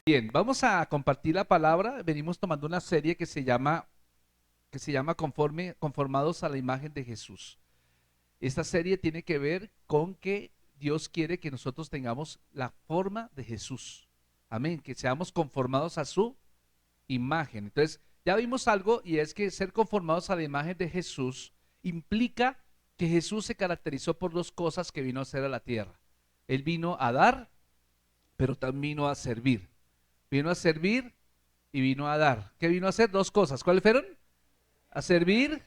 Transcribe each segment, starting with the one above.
Bien, vamos a compartir la palabra. Venimos tomando una serie que se llama Conformados a la imagen de Jesús. Esta serie tiene que ver con que Dios quiere que nosotros tengamos la forma de Jesús. Amén, que seamos conformados a su imagen. Entonces, ya vimos algo y es que ser conformados a la imagen de Jesús implica que Jesús se caracterizó por dos cosas que vino a hacer a la tierra. Él vino a dar, pero también vino a servir. Vino a servir y vino a dar. ¿Qué vino a hacer? Dos cosas. ¿Cuáles fueron? A servir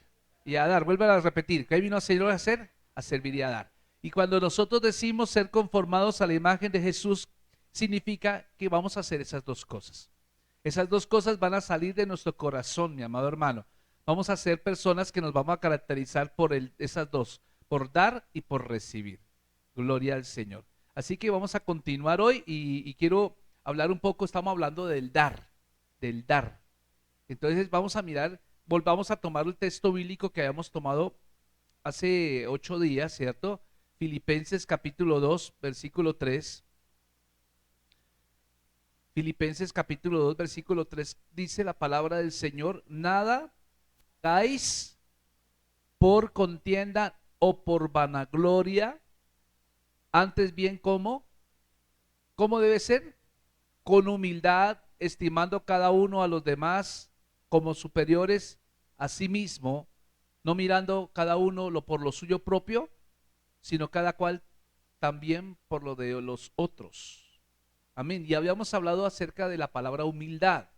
y a dar. Vuelve a repetir. ¿Qué vino a hacer? A servir y a dar. Y cuando nosotros decimos ser conformados a la imagen de Jesús, significa que vamos a hacer esas dos cosas. Esas dos cosas van a salir de nuestro corazón, mi amado hermano. Vamos a ser personas que nos vamos a caracterizar por esas dos, por dar y por recibir. Gloria al Señor. Así que vamos a continuar hoy y quiero hablar un poco, estamos hablando del dar, del dar. Entonces vamos a mirar, volvamos a tomar el texto bíblico que habíamos tomado hace 8 días, ¿cierto? Filipenses capítulo 2, versículo 3. Filipenses capítulo 2, versículo 3 dice la palabra del Señor: nada dais por contienda o por vanagloria, antes bien ¿cómo debe ser? Con humildad, estimando cada uno a los demás como superiores a sí mismo, no mirando cada uno por lo suyo propio, sino cada cual también por lo de los otros. Amén. Y habíamos hablado acerca de la palabra humildad.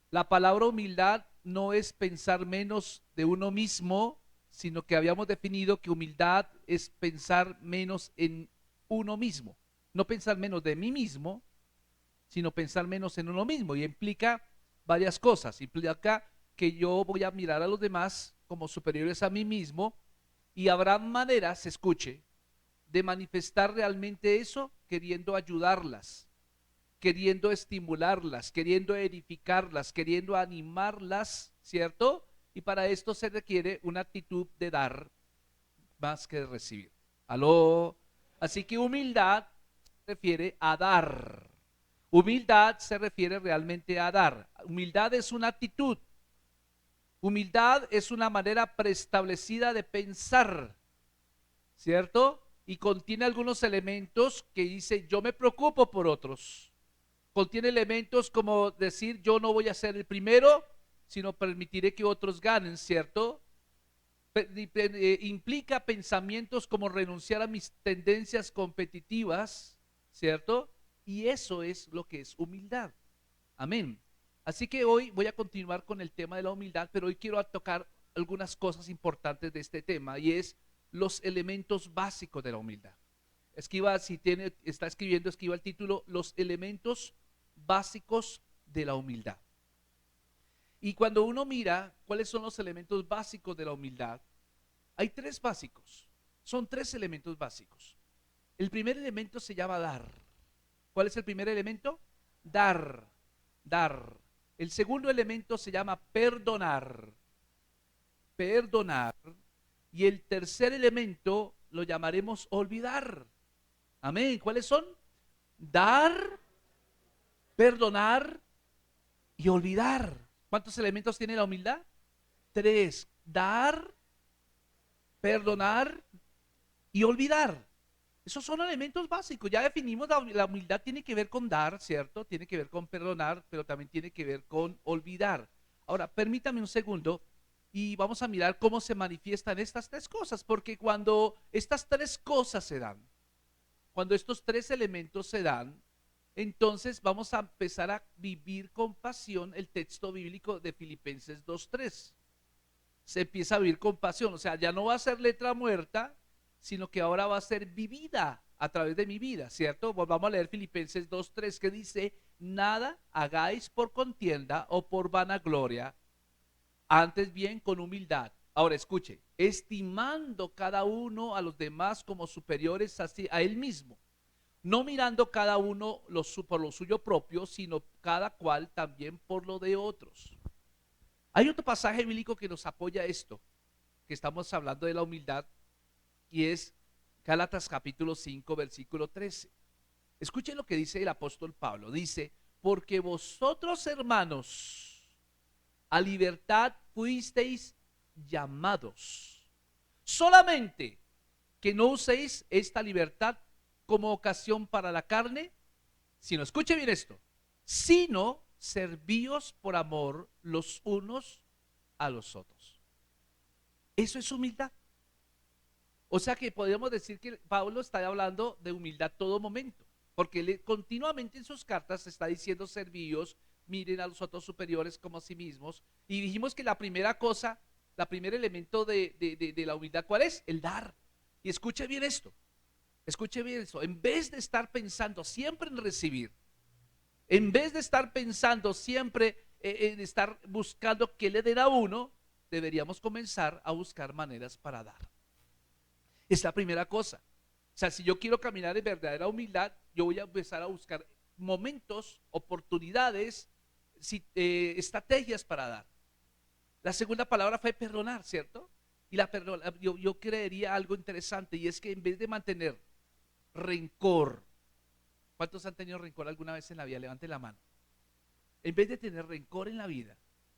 La palabra humildad no es pensar menos de uno mismo, sino que habíamos definido que humildad es pensar menos en uno mismo. No pensar menos de mí mismo, sino pensar menos en uno mismo. Y implica varias cosas. Implica que yo voy a mirar a los demás como superiores a mí mismo, y habrá maneras, escuche, de manifestar realmente eso queriendo ayudarlas, queriendo estimularlas, queriendo edificarlas, queriendo animarlas, ¿cierto? Y para esto se requiere una actitud de dar más que de recibir. ¿Aló? Así que humildad se refiere a dar. Humildad se refiere realmente a dar. Humildad es una actitud. Humildad es una manera preestablecida de pensar, ¿cierto? Y contiene algunos elementos que dice: yo me preocupo por otros. Contiene elementos como decir: yo no voy a ser el primero, sino permitiré que otros ganen, ¿cierto? Implica pensamientos como renunciar a mis tendencias competitivas, ¿cierto? Y eso es lo que es humildad. Amén. Así que hoy voy a continuar con el tema de la humildad, pero hoy quiero tocar algunas cosas importantes de este tema, y es los elementos básicos de la humildad. Escriba, si está escribiendo, escriba el título: los elementos básicos de la humildad. Y cuando uno mira cuáles son los elementos básicos de la humildad, hay tres básicos. Son tres elementos básicos. El primer elemento se llama dar. ¿Cuál es el primer elemento? Dar, dar. El segundo elemento se llama perdonar, perdonar. Y el tercer elemento lo llamaremos olvidar. Amén. ¿Cuáles son? Dar, perdonar y olvidar. ¿Cuántos elementos tiene la humildad? Tres: dar, perdonar y olvidar. Esos son elementos básicos. Ya definimos, la humildad tiene que ver con dar, ¿cierto? Tiene que ver con perdonar, pero también tiene que ver con olvidar. Ahora, permítame un segundo y vamos a mirar cómo se manifiestan estas tres cosas, porque cuando estas tres cosas se dan, cuando estos tres elementos se dan, entonces vamos a empezar a vivir con pasión el texto bíblico de Filipenses 2:3. Se empieza a vivir con pasión, o sea, ya no va a ser letra muerta, sino que ahora va a ser vivida a través de mi vida, ¿cierto? Vamos a leer Filipenses 2:3, que dice: nada hagáis por contienda o por vanagloria, antes bien con humildad. Ahora escuche: estimando cada uno a los demás como superiores a él mismo, no mirando cada uno por lo suyo propio, sino cada cual también por lo de otros. Hay otro pasaje bíblico que nos apoya esto, que estamos hablando de la humildad, y es Gálatas capítulo 5, versículo 13. Escuchen lo que dice el apóstol Pablo. Dice: porque vosotros, hermanos, a libertad fuisteis llamados. Solamente que no uséis esta libertad como ocasión para la carne, sino, escuche bien esto, sino servíos por amor los unos a los otros. Eso es humildad. O sea que podríamos decir que Pablo está hablando de humildad todo momento, porque él continuamente en sus cartas está diciendo servíos, miren a los otros superiores como a sí mismos. Y dijimos que la primera cosa, la primer elemento de la humildad, ¿cuál es? El dar. Y escuche bien esto, en vez de estar pensando siempre en recibir, en vez de estar pensando siempre en estar buscando que le den a uno, deberíamos comenzar a buscar maneras para dar. Es la primera cosa. O sea, si yo quiero caminar en verdadera humildad, yo voy a empezar a buscar momentos, oportunidades, estrategias para dar. La segunda palabra fue perdonar, ¿cierto? Y yo creería algo interesante, y es que en vez de mantener rencor, ¿cuántos han tenido rencor alguna vez en la vida? Levante la mano. En vez de tener rencor en la vida,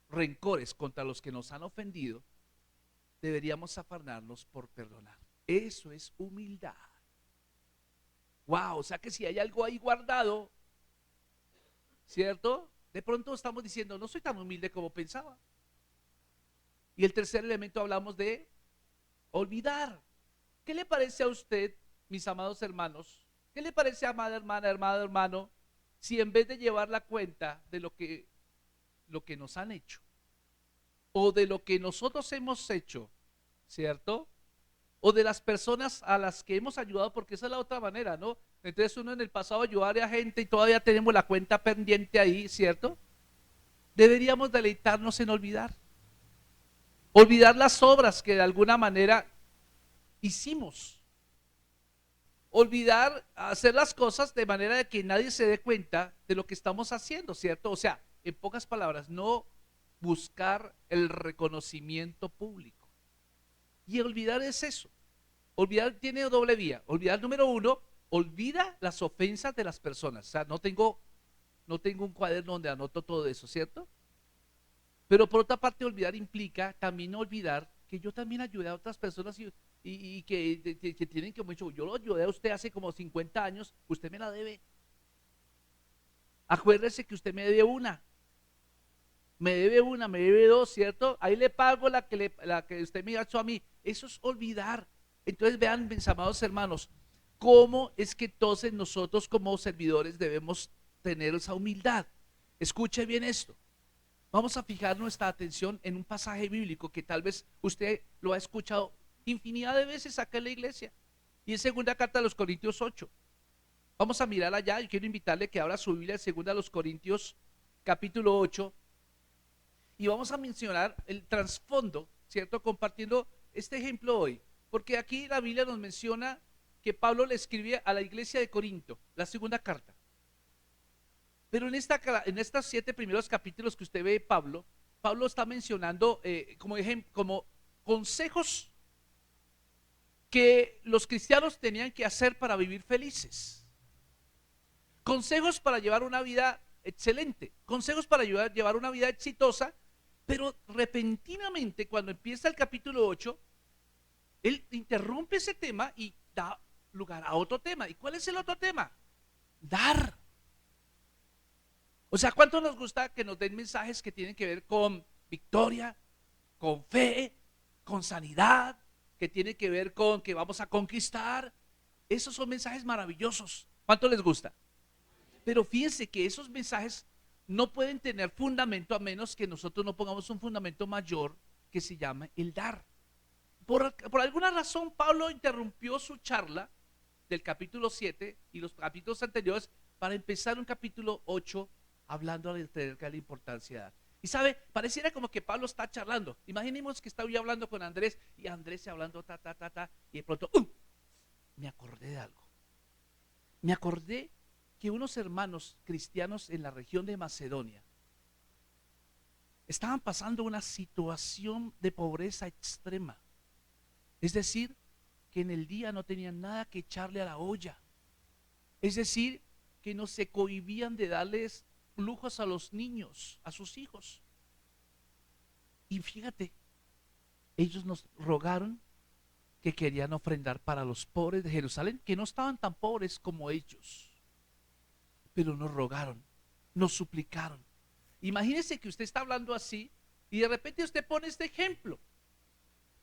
rencores contra los que nos han ofendido, deberíamos afanarnos por perdonar. Eso es humildad. Wow, o sea que si hay algo ahí guardado, ¿cierto? De pronto estamos diciendo, no soy tan humilde como pensaba. Y el tercer elemento hablamos de olvidar. ¿Qué le parece a usted, mis amados hermanos? ¿Qué le parece, amada hermana, amado hermano, si en vez de llevar la cuenta de lo que nos han hecho o de lo que nosotros hemos hecho, ¿cierto? O de las personas a las que hemos ayudado, porque esa es la otra manera, ¿no? Entonces uno en el pasado ayudar a gente y todavía tenemos la cuenta pendiente ahí, ¿cierto? Deberíamos deleitarnos en olvidar las obras que de alguna manera hicimos, olvidar hacer las cosas de manera de que nadie se dé cuenta de lo que estamos haciendo, ¿cierto? O sea, en pocas palabras, no buscar el reconocimiento público. Y olvidar es eso. Olvidar tiene doble vía. Olvidar, número uno, olvida las ofensas de las personas. O sea, no tengo un cuaderno donde anoto todo eso, ¿cierto? Pero por otra parte, olvidar implica también olvidar que yo también ayudé a otras personas y que tienen que mucho. Yo lo ayudé a usted hace como 50 años, usted me la debe. Acuérdese que usted me debe dos, ¿cierto? Ahí le pago la que usted me ha hecho a mí. Eso es olvidar. Entonces vean, mis amados hermanos, cómo es que entonces nosotros como servidores debemos tener esa humildad. Escuche bien esto. Vamos a fijar nuestra atención en un pasaje bíblico que tal vez usted lo ha escuchado infinidad de veces acá en la iglesia. Y es segunda carta de los Corintios 8. Vamos a mirar allá y quiero invitarle que abra su Biblia en segunda de los Corintios capítulo 8 y vamos a mencionar el trasfondo, ¿cierto? Compartiendo este ejemplo hoy, porque aquí la Biblia nos menciona que Pablo le escribe a la iglesia de Corinto, la segunda carta. Pero en estos 7 primeros capítulos que usted ve, Pablo está mencionando como consejos que los cristianos tenían que hacer para vivir felices. Consejos para llevar una vida excelente, consejos para llevar una vida exitosa, pero repentinamente cuando empieza el capítulo 8, él interrumpe ese tema y da lugar a otro tema. ¿Y cuál es el otro tema? Dar. O sea, ¿cuánto nos gusta que nos den mensajes que tienen que ver con victoria, con fe, con sanidad, que tienen que ver con que vamos a conquistar? Esos son mensajes maravillosos. ¿Cuánto les gusta? Pero fíjense que esos mensajes no pueden tener fundamento a menos que nosotros no pongamos un fundamento mayor que se llama el dar. Por alguna razón, Pablo interrumpió su charla del capítulo 7 y los capítulos anteriores para empezar un capítulo 8 hablando de la importancia de dar. Y sabe, pareciera como que Pablo está charlando. Imaginemos que estaba yo hablando con Andrés y Andrés hablando y de pronto me acordé de algo. Me acordé que unos hermanos cristianos en la región de Macedonia estaban pasando una situación de pobreza extrema. Es decir, que en el día no tenían nada que echarle a la olla. Es decir, que no se cohibían de darles lujos a los niños, a sus hijos. Y fíjate, ellos nos rogaron que querían ofrendar para los pobres de Jerusalén, que no estaban tan pobres como ellos, pero nos rogaron, nos suplicaron. Imagínese que usted está hablando así y de repente usted pone este ejemplo.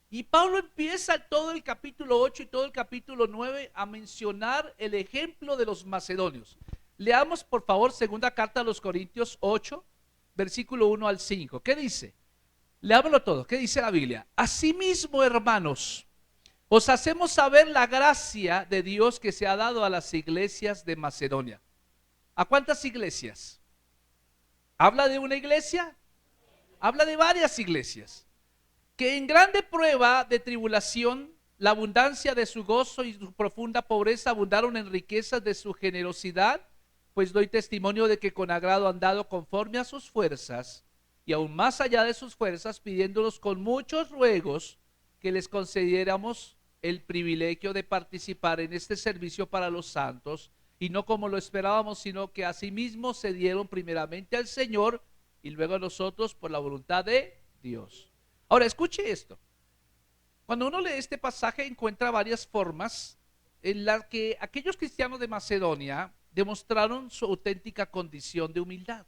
Y Pablo empieza todo el capítulo 8 y todo el capítulo 9 a mencionar el ejemplo de los macedonios. Leamos por favor segunda carta a los Corintios 8, versículo 1 al 5. ¿Qué dice? Leámoslo todo. ¿Qué dice la Biblia? Asimismo, hermanos, os hacemos saber la gracia de Dios que se ha dado a las iglesias de Macedonia. ¿A cuántas iglesias? ¿Habla de una iglesia? Habla de varias iglesias. Que en grande prueba de tribulación, la abundancia de su gozo y su profunda pobreza abundaron en riquezas de su generosidad, pues doy testimonio de que con agrado han dado conforme a sus fuerzas, y aún más allá de sus fuerzas, pidiéndonos con muchos ruegos que les concediéramos el privilegio de participar en este servicio para los santos, y no como lo esperábamos, sino que asimismo se dieron primeramente al Señor y luego a nosotros por la voluntad de Dios. Ahora, escuche esto. Cuando uno lee este pasaje encuentra varias formas en las que aquellos cristianos de Macedonia demostraron su auténtica condición de humildad.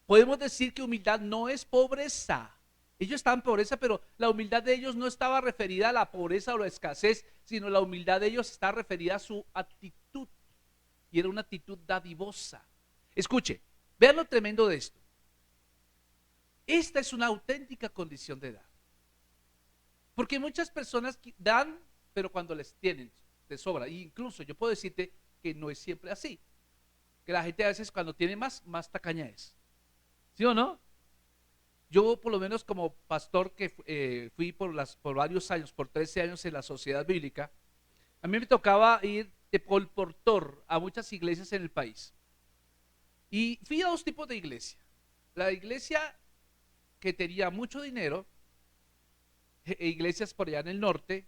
Podemos decir que humildad no es pobreza. Ellos estaban en pobreza, pero la humildad de ellos no estaba referida a la pobreza o la escasez, sino la humildad de ellos está referida a su actitud. Y era una actitud dadivosa. Escuche, vean lo tremendo de esto. Esta es una auténtica condición de dar. Porque muchas personas dan, pero cuando les tienen, de sobra. Y incluso yo puedo decirte que no es siempre así. Que la gente a veces cuando tiene más tacaña es. ¿Sí o no? Yo por lo menos como pastor que fui por varios años, por 13 años en la Sociedad Bíblica, a mí me tocaba ir de colportor a muchas iglesias en el país. Y fui a dos tipos de iglesia. La iglesia que tenía mucho dinero, iglesias por allá en el norte,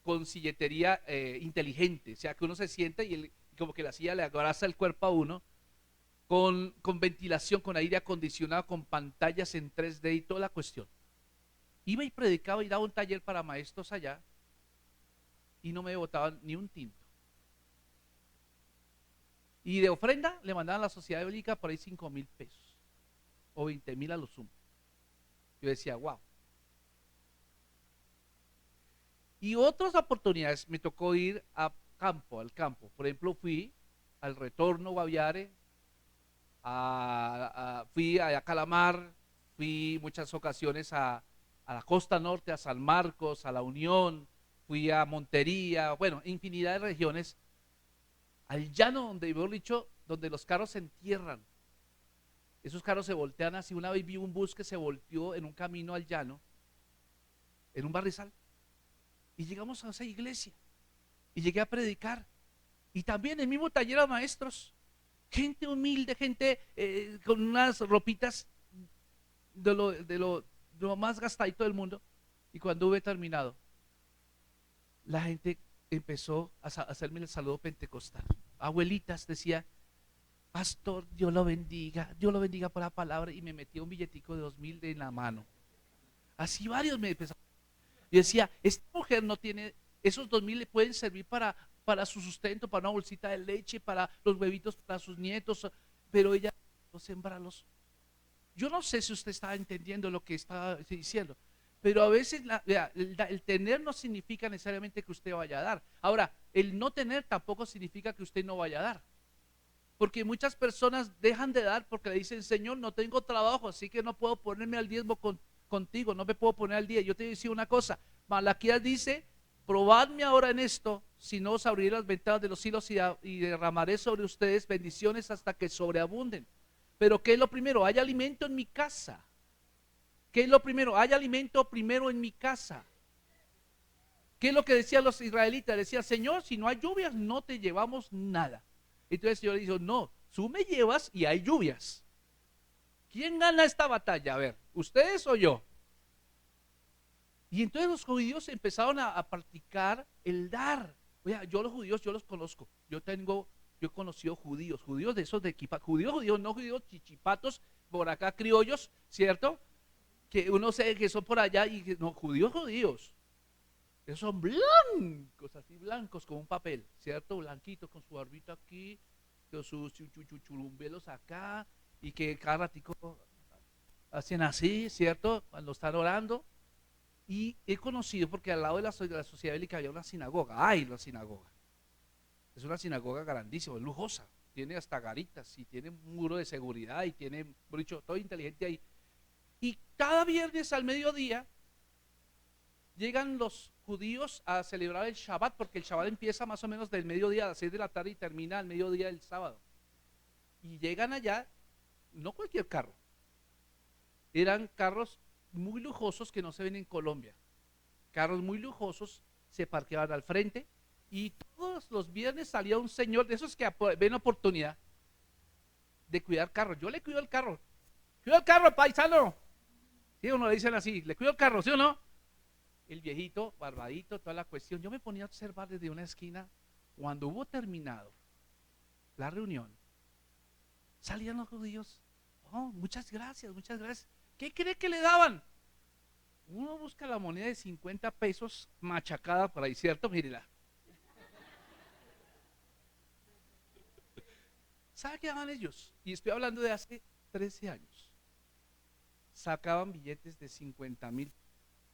con silletería inteligente, o sea que uno se sienta y como que la silla le abraza el cuerpo a uno, con ventilación, con aire acondicionado, con pantallas en 3D y toda la cuestión. Iba y predicaba y daba un taller para maestros allá y no me botaban ni un tinto. Y de ofrenda le mandaban a la Sociedad Bíblica por ahí 5,000 pesos o 20,000 a lo sumo. Yo decía, wow. Y otras oportunidades me tocó ir al campo. Por ejemplo, fui al Retorno Guaviare, fui a Calamar, fui muchas ocasiones a la costa norte, a San Marcos, a La Unión, fui a Montería, bueno, infinidad de regiones, al llano donde, mejor dicho, donde los carros se entierran. Esos carros se voltean así. Una vez vi un bus que se volteó en un camino al llano, en un barrizal, y llegamos a esa iglesia, y llegué a predicar, y también el mismo taller a maestros, gente humilde, gente con unas ropitas de lo más gastadito del mundo. Y cuando hube terminado, la gente empezó a hacerme el saludo pentecostal. Abuelitas decía, pastor, Dios lo bendiga por la palabra, y me metía un billetico de 2,000 en la mano. Así varios me empezaron. Y decía, esta mujer no tiene, esos 2,000 le pueden servir para su sustento, para una bolsita de leche, para los huevitos para sus nietos, pero ella los sembrarlos. Yo no sé si usted está entendiendo lo que está diciendo, pero a veces el tener no significa necesariamente que usted vaya a dar. Ahora, el no tener tampoco significa que usted no vaya a dar. Porque muchas personas dejan de dar porque le dicen, Señor, no tengo trabajo, así que no puedo ponerme al diezmo contigo, no me puedo poner al día. Yo te decía una cosa, Malaquías dice, probadme ahora en esto, si no os abriré las ventanas de los cielos y derramaré sobre ustedes bendiciones hasta que sobreabunden. Pero ¿qué es lo primero? Hay alimento en mi casa. ¿Qué es lo primero? Hay alimento primero en mi casa. ¿Qué es lo que decían los israelitas? Decían, Señor, si no hay lluvias, no te llevamos nada. Entonces el Señor le dijo, no, tú me llevas y hay lluvias. ¿Quién gana esta batalla? A ver, ¿ustedes o yo? Y entonces los judíos empezaron a practicar el dar. Oye, yo los judíos, yo los conozco. Yo tengo Yo he conocido judíos, judíos de esos de equipa, judíos, no judíos chichipatos, por acá criollos, ¿cierto? Que uno sé que son por allá y que no, judíos. Esos son blancos, así blancos como un papel, ¿cierto? Blanquitos con su barbita aquí, con sus churumbelos acá, y que cada ratico hacen así, ¿cierto? Cuando están orando. Y he conocido, porque al lado de la sociedad bíblica había una sinagoga, ¡ay, la sinagoga! Es una sinagoga grandísima, es lujosa, tiene hasta garitas, y tiene un muro de seguridad, y tiene, por dicho, todo inteligente ahí. Y cada viernes al mediodía llegan los judíos a celebrar el Shabbat, porque el Shabbat empieza más o menos del mediodía a las 6 de la tarde y termina al mediodía del sábado. Y llegan allá, no cualquier carro, eran carros muy lujosos que no se ven en Colombia. Carros muy lujosos se parqueaban al frente y todos los viernes salía un señor de esos que ven oportunidad de cuidar carros. Yo le cuido el carro. Cuido el carro, paisano. Sí, uno le dicen así, le cuido el carro, ¿sí o no? El viejito, barbadito, toda la cuestión. Yo me ponía a observar desde una esquina. Cuando hubo terminado la reunión, salían los judíos. Oh, muchas gracias, muchas gracias. ¿Qué cree que le daban? Uno busca la moneda de 50 pesos machacada por ahí, ¿cierto? Mírela. ¿Sabe qué daban ellos? Y estoy hablando de hace 13 años. Sacaban billetes de 50.000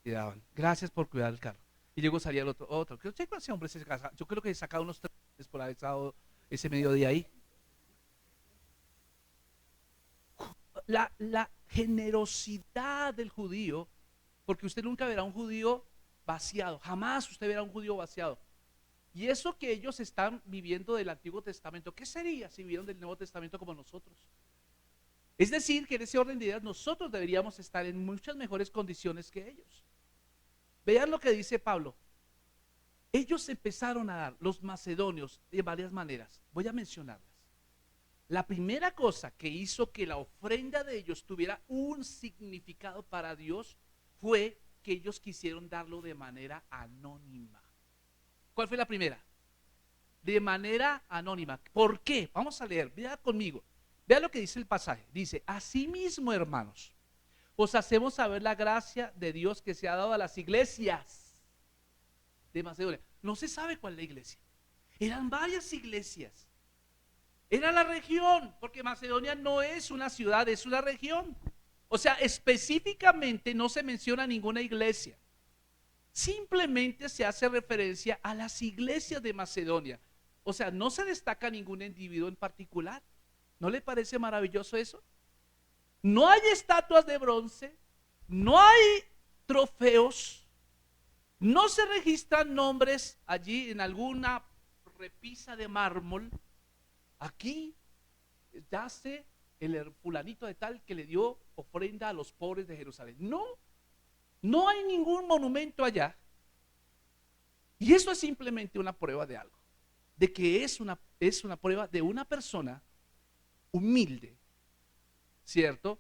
y daban. Gracias por cuidar el carro. Y luego salía el otro. ¿Qué ese hombre se casa? Yo creo que sacaba unos 3 por haber estado ese mediodía ahí. La generosidad del judío, porque usted nunca verá un judío vaciado, jamás usted verá un judío vaciado. Y eso que ellos están viviendo del Antiguo Testamento, ¿qué sería si vivieran del Nuevo Testamento como nosotros? Es decir, que en ese orden de ideas nosotros deberíamos estar en muchas mejores condiciones que ellos. Vean lo que dice Pablo. Ellos empezaron a dar, los macedonios, de varias maneras. Voy a mencionarlas. La primera cosa que hizo que la ofrenda de ellos tuviera un significado para Dios fue que ellos quisieron darlo de manera anónima. ¿Cuál fue la primera? De manera anónima. ¿Por qué? Vamos a leer, vea conmigo. Vea lo que dice el pasaje. Dice, asimismo, hermanos, os hacemos saber la gracia de Dios que se ha dado a las iglesias de Macedonia. No se sabe cuál es la iglesia. Eran varias iglesias. Era la región, porque Macedonia no es una ciudad, es una región. O sea, específicamente no se menciona ninguna iglesia. Simplemente se hace referencia a las iglesias de Macedonia. O sea, no se destaca ningún individuo en particular. ¿No le parece maravilloso eso? No hay estatuas de bronce, no hay trofeos, no se registran nombres allí en alguna repisa de mármol. Aquí yace el fulanito de tal que le dio ofrenda a los pobres de Jerusalén. No, no hay ningún monumento allá. Y eso es simplemente una prueba de algo, de que es una prueba de una persona humilde, ¿cierto?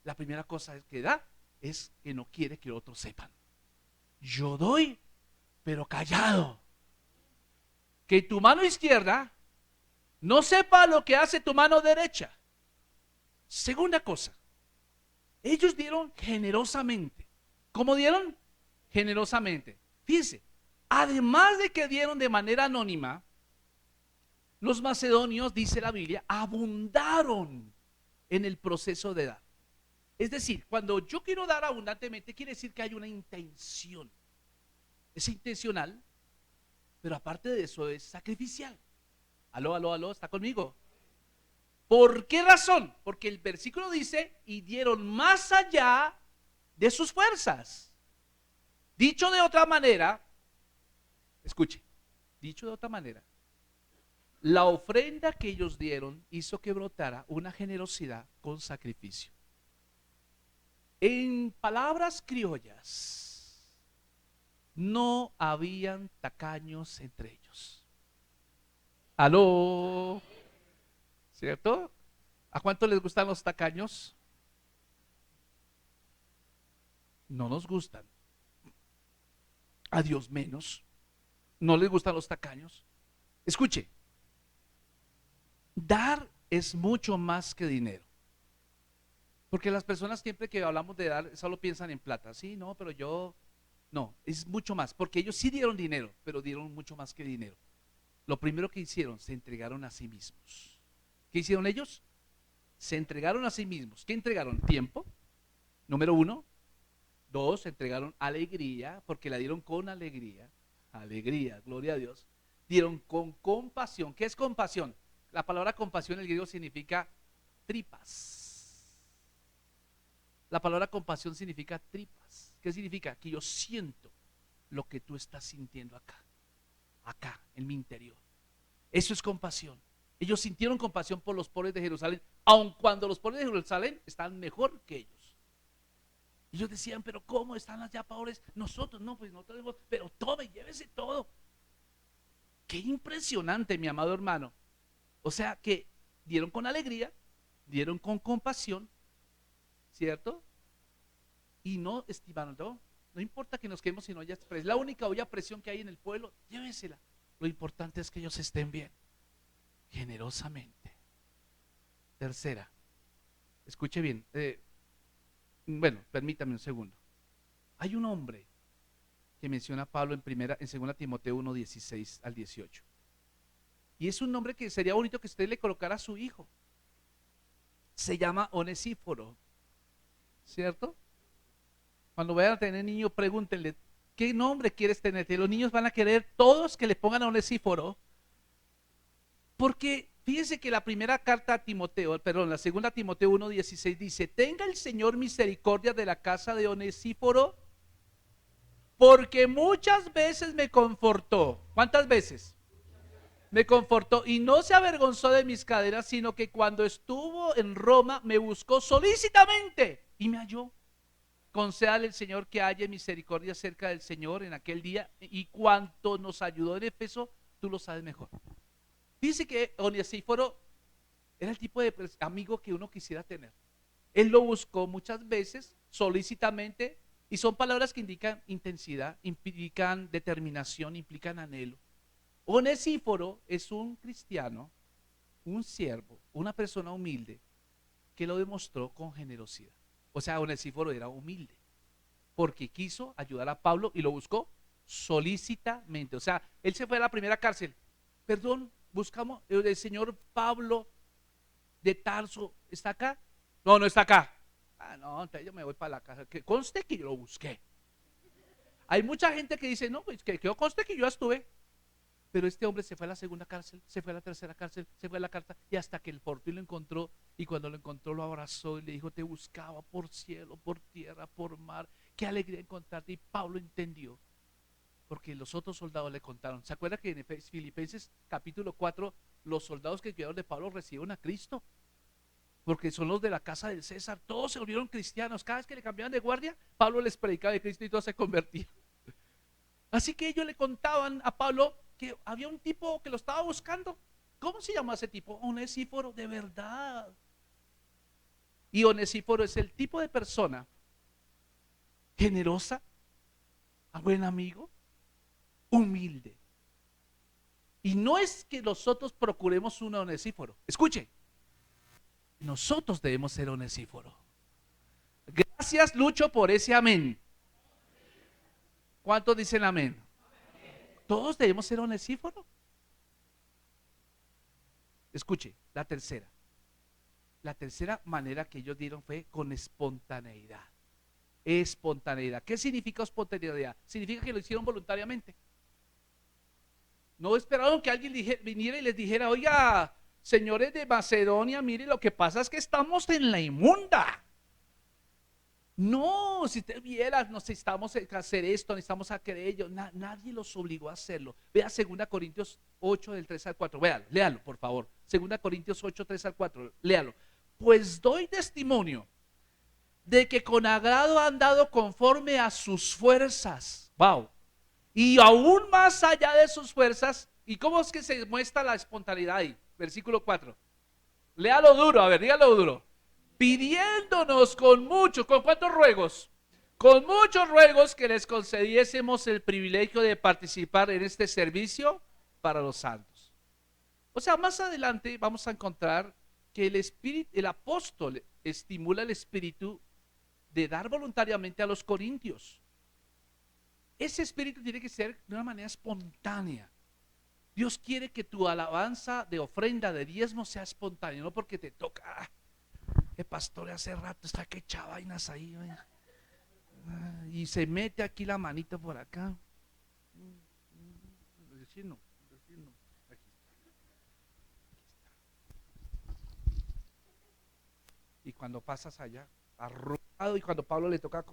La primera cosa que da es que no quiere que otros sepan. Yo doy, pero callado. Que tu mano izquierda no sepa lo que hace tu mano derecha. Segunda cosa, ellos dieron generosamente. ¿Cómo dieron? Generosamente. Fíjense, además de que dieron de manera anónima, los macedonios, dice la Biblia, abundaron en el proceso de dar. Es decir, cuando yo quiero dar abundantemente, quiere decir que hay una intención. Es intencional, pero aparte de eso es sacrificial. Aló, ¿está conmigo? ¿Por qué razón? Porque el versículo dice, y dieron más allá de sus fuerzas. Dicho de otra manera, escuche, dicho de otra manera, la ofrenda que ellos dieron hizo que brotara una generosidad con sacrificio. En palabras criollas, no habían tacaños entre ellos. Aló, ¿cierto? ¿A cuánto les gustan los tacaños? No nos gustan. A Dios menos. No les gustan los tacaños. Escuche, Dar es mucho más que dinero. Porque las personas siempre que hablamos de dar solo piensan en plata. Sí, no, pero yo no, es mucho más. Porque ellos sí dieron dinero, pero dieron mucho más que dinero. Lo primero que hicieron, se entregaron a sí mismos. ¿Qué hicieron ellos? Se entregaron a sí mismos. ¿Qué entregaron? Tiempo, número uno. Dos, entregaron alegría, porque la dieron con alegría. Alegría, gloria a Dios. Dieron con compasión. ¿Qué es compasión? La palabra compasión en el griego significa tripas. La palabra compasión significa tripas. ¿Qué significa? Que yo siento lo que tú estás sintiendo acá, acá, en mi interior. Eso es compasión. Ellos sintieron compasión por los pobres de Jerusalén, aun cuando los pobres de Jerusalén están mejor que ellos. Ellos decían, pero ¿cómo están allá pobres? Nosotros, no, pues nosotros tenemos, pero tome, llévese todo. Qué impresionante, mi amado hermano. O sea que dieron con alegría, dieron con compasión, ¿cierto? Y no estimaron todo. No importa que nos quedemos sin olla express. Es la única olla a presión que hay en el pueblo, llévesela. Lo importante es que ellos estén bien. Generosamente. Tercera, escuche bien. Bueno, permítame un segundo. Hay un hombre que menciona Pablo en 2 Timoteo 1, 16 al 18. Y es un nombre que sería bonito que usted le colocara a su hijo. Se llama Onesíforo, ¿cierto? Cuando vayan a tener niños, pregúntenle, ¿qué nombre quieres tener? Y los niños van a querer todos que le pongan a Onesíforo. Porque fíjense que la primera carta a Timoteo, perdón, la segunda Timoteo 1:16 dice, tenga el Señor misericordia de la casa de Onesíforo, porque muchas veces me confortó. ¿Cuántas veces? Me confortó y no se avergonzó de mis cadenas, sino que cuando estuvo en Roma me buscó solícitamente y me halló. Concédale el Señor que haya misericordia cerca del Señor en aquel día, y cuanto nos ayudó en Éfeso, tú lo sabes mejor. Dice que Onesíforo era el tipo de amigo que uno quisiera tener. Él lo buscó muchas veces, solícitamente, y son palabras que indican intensidad, implican determinación, implican anhelo. Onesíforo es un cristiano, un siervo, una persona humilde que lo demostró con generosidad. O sea, Onesíforo era humilde porque quiso ayudar a Pablo y lo buscó solícitamente. O sea, él se fue a la primera cárcel. Perdón, buscamos el señor Pablo de Tarso. ¿Está acá? No, no está acá. Ah, no, entonces yo me voy para la casa. Que conste que yo lo busqué. Hay mucha gente que dice, no, pues que conste que yo estuve. Pero este hombre se fue a la segunda cárcel, se fue a la tercera cárcel, se fue a la carta, y hasta que el portero lo encontró, y cuando lo encontró lo abrazó y le dijo, te buscaba por cielo, por tierra, por mar, qué alegría encontrarte. Y Pablo entendió, porque los otros soldados le contaron. ¿Se acuerda que en Filipenses capítulo 4 los soldados que quedaron de Pablo recibieron a Cristo? Porque son los de la casa del César, todos se volvieron cristianos. Cada vez que le cambiaban de guardia, Pablo les predicaba de Cristo y todos se convertían. Así que ellos le contaban a Pablo que había un tipo que lo estaba buscando. ¿Cómo se llama ese tipo? Onesíforo, de verdad. Y Onesíforo es el tipo de persona generosa, a buen amigo, humilde. Y no es que nosotros procuremos un Onesíforo. Escuche, nosotros debemos ser Onesíforo. Gracias, Lucho, por ese amén. ¿Cuántos dicen amén? Todos debemos ser Onesíforo. Escuche, la tercera manera que ellos dieron fue con espontaneidad. Espontaneidad. ¿Qué significa espontaneidad? Significa que lo hicieron voluntariamente. No esperaron que alguien viniera y les dijera, oiga, señores de Macedonia, mire, lo que pasa es que estamos en la inmunda. No, si usted viera, necesitamos hacer esto, necesitamos hacer ello. Nadie los obligó a hacerlo. Vea 2 Corintios 8 del 3 al 4. Véalo, léalo, por favor. 2 Corintios 8, 3 al 4. Léalo. Pues doy testimonio de que con agrado han dado conforme a sus fuerzas. Wow. Y aún más allá de sus fuerzas. ¿Y cómo es que se muestra la espontaneidad ahí? Versículo 4. Léalo duro, a ver, dígalo duro. Pidiéndonos ¿con cuántos ruegos? Con muchos ruegos que les concediésemos el privilegio de participar en este servicio para los santos. O sea, más adelante vamos a encontrar que el espíritu, el apóstol estimula el espíritu de dar voluntariamente a los corintios. Ese espíritu tiene que ser de una manera espontánea. Dios quiere que tu alabanza de ofrenda, de diezmo sea espontánea, no porque te toca. El pastor hace rato está que echa vainas ahí, y se mete aquí la manita por acá. Decir no, decir no. Aquí está. Y cuando pasas allá, arrugado, y cuando Pablo le toca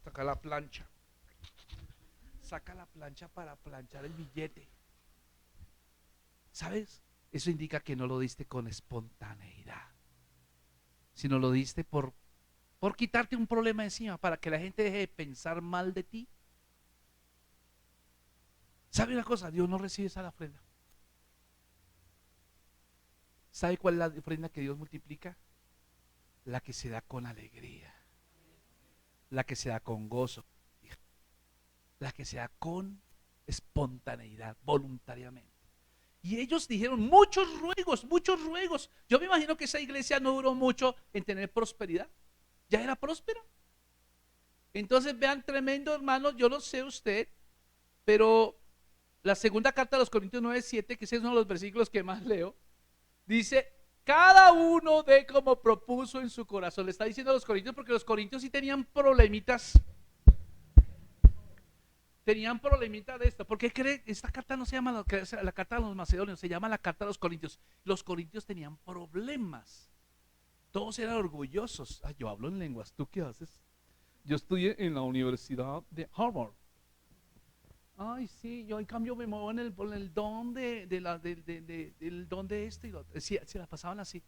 sacar la plancha, saca la plancha para planchar el billete. ¿Sabes? Eso indica que no lo diste con espontaneidad, sino lo diste por quitarte un problema encima, para que la gente deje de pensar mal de ti. ¿Sabe una cosa? Dios no recibe esa ofrenda. ¿Sabe cuál es la ofrenda que Dios multiplica? La que se da con alegría, la que se da con gozo, la que se da con espontaneidad, voluntariamente. Y ellos dijeron muchos ruegos, muchos ruegos. Yo me imagino que esa iglesia no duró mucho en tener prosperidad. Ya era próspera. Entonces vean, tremendo, hermanos, yo no sé usted, pero la segunda carta de los Corintios 9:7, que ese es uno de los versículos que más leo, dice: cada uno de como propuso en su corazón. Le está diciendo a los corintios, porque los corintios sí tenían problemitas. Tenían problemitas de esto. ¿Por qué cree? Esta carta no se llama la carta de los macedonios, se llama la carta de los corintios. Los corintios tenían problemas. Todos eran orgullosos. Ay, yo hablo en lenguas, ¿tú qué haces? Yo estudié en la Universidad de Harvard. Ay, sí, yo en cambio me muevo en el don del don de esto y lo otro. Sí, se la pasaban así.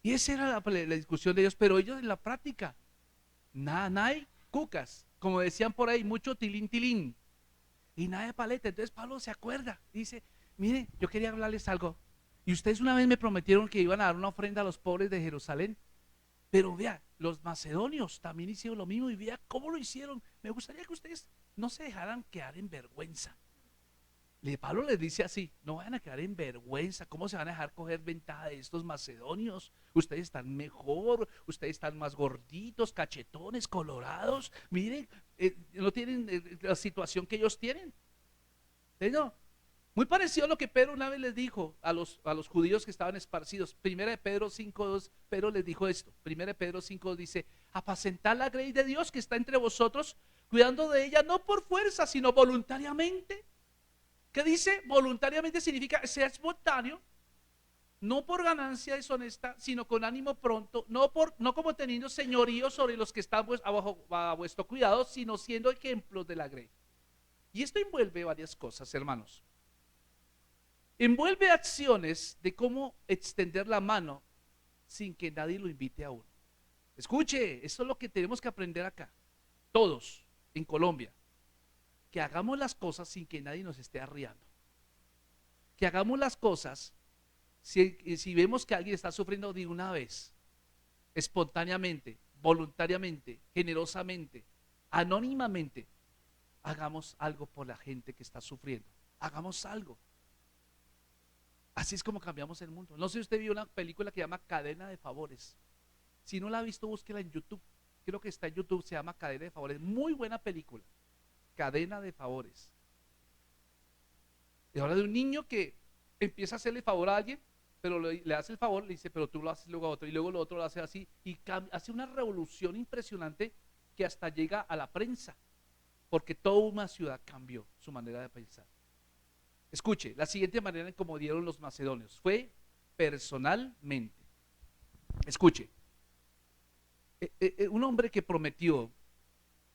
Y esa era la discusión de ellos, pero ellos en la práctica, nada, nada, cucas, como decían por ahí, mucho tilín, tilín, y nada de paleta. Entonces Pablo se acuerda, dice: mire, yo quería hablarles algo, y ustedes una vez me prometieron que iban a dar una ofrenda a los pobres de Jerusalén, pero vea, los macedonios también hicieron lo mismo, y vea cómo lo hicieron. Me gustaría que ustedes no se dejaran quedar en vergüenza. Pablo les dice así: no vayan a quedar en vergüenza. ¿Cómo se van a dejar coger ventaja de estos macedonios? Ustedes están mejor, ustedes están más gorditos, cachetones, colorados. Miren, no tienen la situación que ellos tienen. No, muy parecido a lo que Pedro una vez les dijo a los judíos que estaban esparcidos. Primera de Pedro 5:2, Pedro les dijo esto. Primera de Pedro 5:2 dice: apacentad la grey de Dios que está entre vosotros, cuidando de ella no por fuerza, sino voluntariamente. ¿Qué dice? Voluntariamente significa sea espontáneo, no por ganancia deshonesta, sino con ánimo pronto, no como teniendo señorío sobre los que están a vuestro cuidado, sino siendo ejemplos de la grey. Y esto envuelve varias cosas, hermanos. Envuelve acciones de cómo extender la mano sin que nadie lo invite a uno. Escuche, esto es lo que tenemos que aprender acá, todos en Colombia. Que hagamos las cosas sin que nadie nos esté arriando. Que hagamos las cosas si vemos que alguien está sufriendo de una vez, espontáneamente, voluntariamente, generosamente, anónimamente. Hagamos algo por la gente que está sufriendo. Hagamos algo. Así es como cambiamos el mundo. No sé si usted vio una película que se llama Cadena de Favores. Si no la ha visto, búsquela en YouTube. Creo que está en YouTube, se llama Cadena de Favores. Muy buena película. Cadena de Favores. Y habla de un niño que empieza a hacerle favor a alguien, pero le hace el favor, le dice: pero tú lo haces luego a otro, y luego lo otro lo hace así, y hace una revolución impresionante que hasta llega a la prensa, porque toda una ciudad cambió su manera de pensar. Escuche, la siguiente manera en cómo dieron los macedonios fue personalmente. Escuche, un hombre que prometió,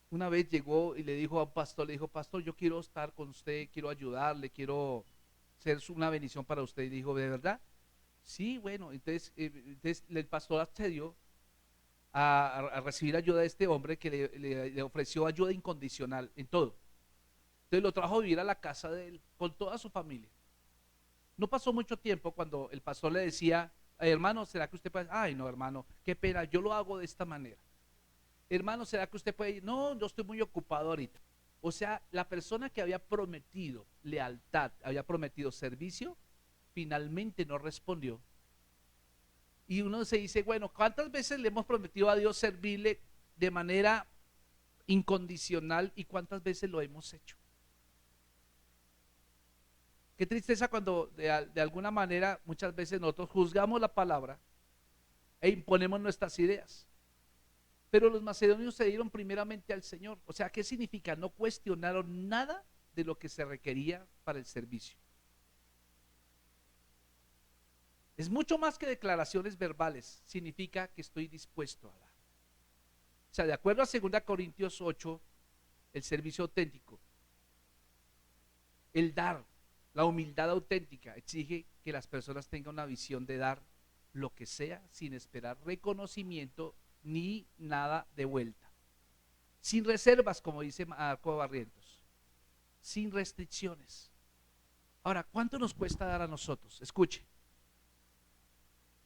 una vez llegó y le dijo a un pastor, le dijo: pastor, yo quiero estar con usted, quiero ayudarle, quiero ser una bendición para usted. Y dijo: ¿de verdad? Sí, bueno, entonces el pastor accedió a recibir ayuda de este hombre que le ofreció ayuda incondicional en todo. Entonces lo trajo a vivir a la casa de él con toda su familia. No pasó mucho tiempo cuando el pastor le decía: hermano, ¿será que usted puede? Ay, no, hermano, qué pena, yo lo hago de esta manera. Hermano, ¿será que usted puede ir? No, yo estoy muy ocupado ahorita. O sea, la persona que había prometido lealtad, había prometido servicio, finalmente no respondió. Y uno se dice, bueno, ¿cuántas veces le hemos prometido a Dios servirle de manera incondicional y cuántas veces lo hemos hecho? Qué tristeza cuando de alguna manera muchas veces nosotros juzgamos la palabra e imponemos nuestras ideas. Pero los macedonios se dieron primeramente al Señor. O sea, ¿qué significa? No cuestionaron nada de lo que se requería para el servicio. Es mucho más que declaraciones verbales. Significa que estoy dispuesto a dar. O sea, de acuerdo a 2 Corintios 8, el servicio auténtico, el dar, la humildad auténtica, exige que las personas tengan una visión de dar lo que sea sin esperar reconocimiento ni nada de vuelta. Sin reservas, como dice Marco Barrientos, sin restricciones. Ahora, ¿cuánto nos cuesta dar a nosotros? Escuche.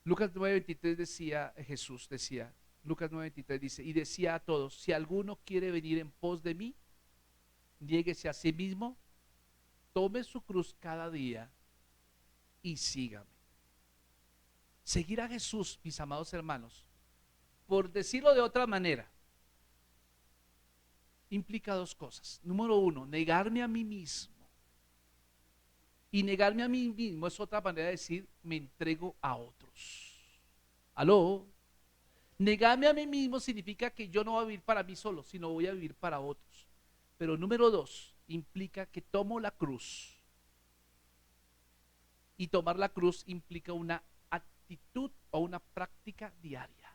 Lucas 9:23 decía, Jesús decía, Lucas 9:23 dice, y decía a todos, si alguno quiere venir en pos de mí, niéguese a sí mismo, tome su cruz cada día y sígame. Seguir a Jesús, mis amados hermanos, por decirlo de otra manera, implica dos cosas. Número uno, negarme a mí mismo. Y negarme a mí mismo es otra manera de decir, me entrego a otros. ¿Aló? Negarme a mí mismo significa que yo no voy a vivir para mí solo, sino voy a vivir para otros. Pero número dos, implica que tomo la cruz. Y tomar la cruz implica una actitud o una práctica diaria.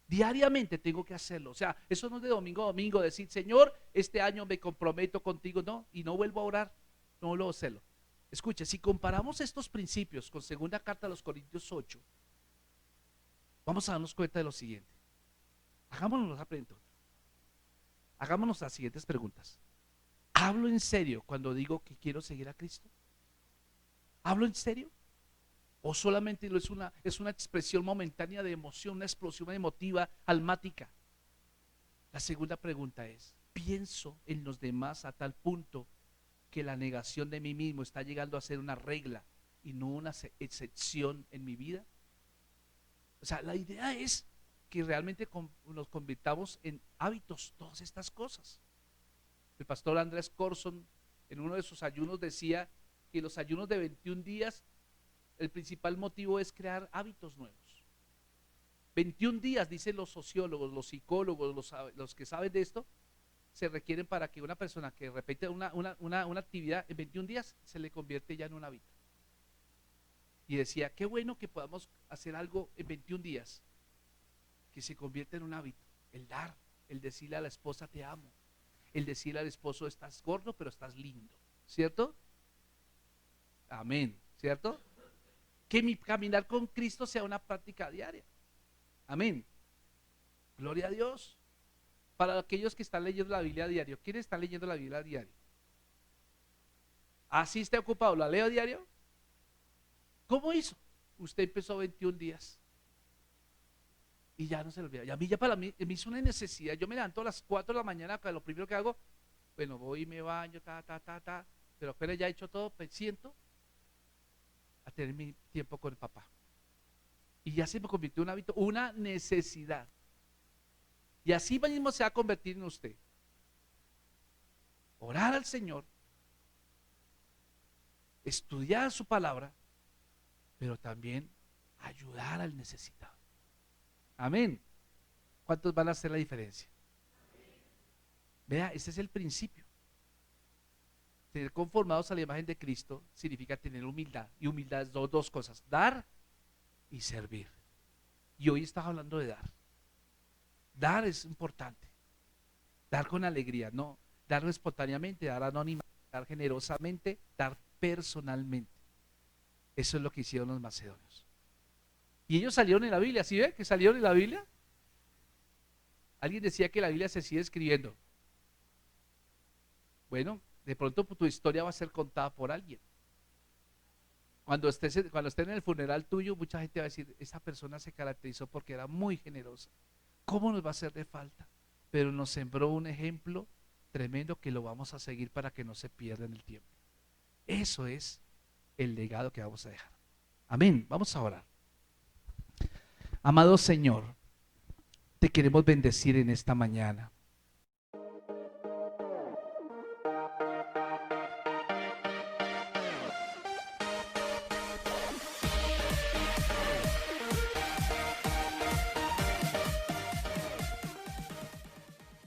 Diariamente tengo que hacerlo. O sea, eso no es de domingo a domingo decir, Señor, este año me comprometo contigo, no, y no vuelvo a orar, no vuelvo a hacerlo. Escuche, si comparamos estos principios con 2 Carta a los Corintios 8, vamos a darnos cuenta de lo siguiente. Hagámonos las siguientes preguntas. ¿Hablo en serio cuando digo que quiero seguir a Cristo? ¿Hablo en serio? ¿O solamente es una expresión momentánea de emoción, una explosión emotiva, almática? La segunda pregunta es, ¿pienso en los demás a tal punto que la negación de mí mismo está llegando a ser una regla y no una excepción en mi vida? O sea, la idea es que realmente nos convirtamos en hábitos todas estas cosas. El pastor Andrés Corson en uno de sus ayunos decía que los ayunos de 21 días, el principal motivo es crear hábitos nuevos. 21 días, dicen los sociólogos, los psicólogos, los que saben de esto, se requieren para que una persona que repite una actividad en 21 días se le convierte ya en un hábito. Y decía, qué bueno que podamos hacer algo en 21 días que se convierta en un hábito. El dar, el decirle a la esposa te amo, el decirle al esposo estás gordo pero estás lindo, ¿cierto? Amén, ¿cierto? Que mi caminar con Cristo sea una práctica diaria. Amén. Gloria a Dios. Para aquellos que están leyendo la Biblia a diario, ¿quiénes están leyendo la Biblia a diario? Así está ocupado, ¿la leo a diario? ¿Cómo hizo? Usted empezó 21 días y ya no se lo olvida. Y a mí ya para mí, me hizo una necesidad. Yo me levanto a las 4 de la mañana, lo primero que hago, bueno, voy y me baño, pero apenas ya he hecho todo, me siento a tener mi tiempo con el papá. Y ya se me convirtió en un hábito, una necesidad. Y así mismo se va a convertir en usted. Orar al Señor, estudiar su palabra, pero también ayudar al necesitado. Amén. ¿Cuántos van a hacer la diferencia? Vea, ese es el principio. Tener conformados a la imagen de Cristo significa tener humildad. Y humildad es dos cosas, dar y servir. Y hoy estamos hablando de dar. Dar es importante. Dar con alegría, no dar espontáneamente, dar anónimamente, dar generosamente, dar personalmente. Eso es lo que hicieron los macedonios. Y ellos salieron en la Biblia, ¿sí ve? Que salieron en la Biblia. Alguien decía que la Biblia se sigue escribiendo. Bueno, de pronto tu historia va a ser contada por alguien. Cuando estés en el funeral tuyo, mucha gente va a decir, esa persona se caracterizó porque era muy generosa. ¿Cómo nos va a hacer de falta? Pero nos sembró un ejemplo tremendo que lo vamos a seguir para que no se pierda en el tiempo. Eso es el legado que vamos a dejar. Amén. Vamos a orar. Amado Señor, te queremos bendecir en esta mañana.